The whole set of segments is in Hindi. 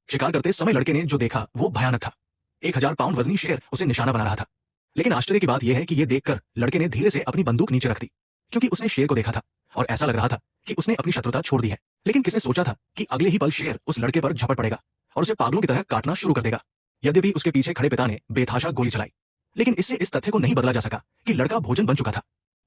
शिकार करते समय लड़के ने जो देखा वो भयानक था। 1000 पाउंड वजनी शेर उसे निशाना बना रहा था। लेकिन आश्चर्य की बात यह है कि यह देखकर लड़के ने धीरे से अपनी बंदूक नीचे रख दी, क्योंकि उसने शेर को देखा था और ऐसा लग रहा था कि उसने अपनी शत्रुता छोड़ दी है। लेकिन किसने सोचा था कि अगले ही पल शेर उस लड़के पर झपट पड़ेगा और उसे पागलों की तरह काटना शुरू कर देगा। यद्यपि उसके पीछे खड़े पिता ने बेतहाशा गोली चलाई, लेकिन इससे इस तथ्य को नहीं बदला जा सका कि लड़का भोजन बन चुका था।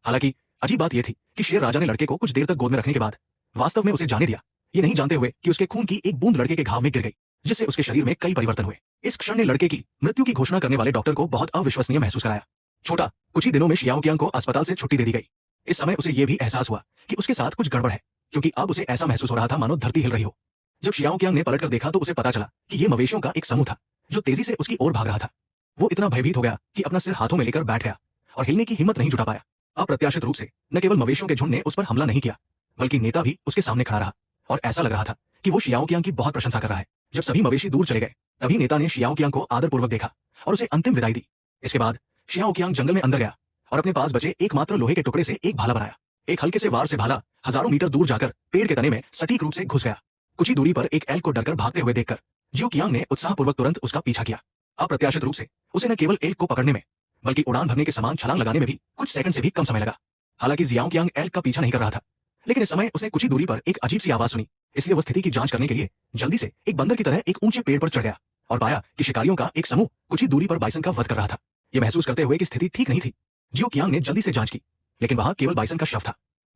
हालांकि अजीब बात यह थी कि शेर राजा ने लड़के को कुछ देर तक गोद में रखने के बाद वास्तव में उसे जाने दिया, ये नहीं जानते हुए कि उसके खून की एक बूंद लड़के के घाव में गिर गई, जिससे उसके शरीर में कई परिवर्तन हुए। इस क्षण ने लड़के की मृत्यु की घोषणा करने वाले डॉक्टर को बहुत अविश्वसनीय महसूस कराया। छोटा कुछ ही दिनों में शियाओ कियांग को अस्पताल से छुट्टी दे दी गई। इस समय उसे यह भी एहसास हुआ कि उसके साथ कुछ गड़बड़ है, क्योंकि अब उसे ऐसा महसूस हो रहा था मानो धरती हिल रही हो। जब शियाओ कियांग ने पलटकर देखा तो उसे पता चला कि यह मवेशियों का एक समूह था जो तेजी से उसकी ओर भाग रहा था। वो इतना भयभीत हो गया कि अपना सिर हाथों में लेकर बैठ गया और हिलने की हिम्मत नहीं जुटा पाया। अप्रत्याशित रूप से न केवल मवेशियों के झुंड ने उस पर हमला नहीं किया, बल्कि नेता भी उसके सामने खड़ा रहा और ऐसा लग रहा था कि वो शियाओ कियांग की बहुत प्रशंसा कर रहा है। जब सभी मवेशी दूर चले गए, तभी नेता ने शियाओ कियांग को आदरपूर्वक देखा और उसे अंतिम विदाई दी। इसके बाद शियाओ कियांग जंगल में अंदर गया और अपने पास बचे एकमात्र लोहे के टुकड़े से एक भाला बनाया। एक हल्के से वार से भाला हजारों मीटर दूर जाकर पेड़ के तने में सटीक रूप से घुस गया। कुछ ही दूरी पर एक एल्क को डरकर भागते हुए देखकर जियो कियांग ने उत्साहपूर्वक तुरंत उसका पीछा किया। अप्रत्याशित रूप से उसे न केवल एल्क को पकड़ने में, बल्कि उड़ान भरने के समान छलांग लगाने में भी कुछ सेकंड से भी कम समय लगा। हालांकि जियाओ कियांग एल्क का पीछा नहीं कर रहा था, लेकिन इस समय उसने कुछ ही दूरी पर एक अजीब सी आवाज सुनी। इसलिए वह स्थिति की जांच करने के लिए जल्दी से एक बंदर की तरह एक ऊंचे पेड़ पर चढ़ गया और पाया कि शिकारियों का एक समूह कुछ ही दूरी पर बाइसन का वध कर रहा था। यह महसूस करते हुए कि स्थिति ठीक नहीं थी, जियो कियांग ने जल्दी से जांच की, लेकिन वहां केवल बाइसन का शव था।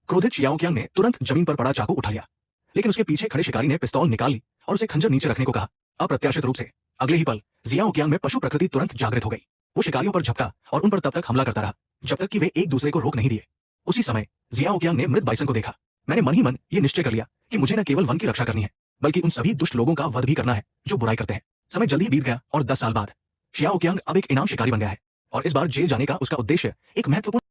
क्रोधित शियाओ कियांग ने तुरंत जमीन पर पड़ा चाकू उठा लिया, लेकिन उसके पीछे खड़े शिकारी ने पिस्तौल निकाल ली और उसे खंजर नीचे रखने को कहा। अप्रत्याशित रूप से अगले ही पल जियाओ कियांग में पशु प्रकृति तुरंत जागृत हो गई। वो शिकारियों पर झपटा और उन पर तब तक हमला करता रहा जब तक कि वे एक दूसरे को रोक नहीं दिए। उसी समय जियाओ कियांग ने मृत बाइसन को देखा। मैंने मन ही मन ये निश्चय कर लिया कि मुझे न केवल वन की रक्षा करनी है, बल्कि उन सभी दुष्ट लोगों का वध भी करना है जो बुराई करते हैं। समय जल्दी ही बीत गया और 10 साल बाद शियाओ कियांग अब एक इनाम शिकारी बन गया है और इस बार जेल जाने का उसका उद्देश्य एक महत्वपूर्ण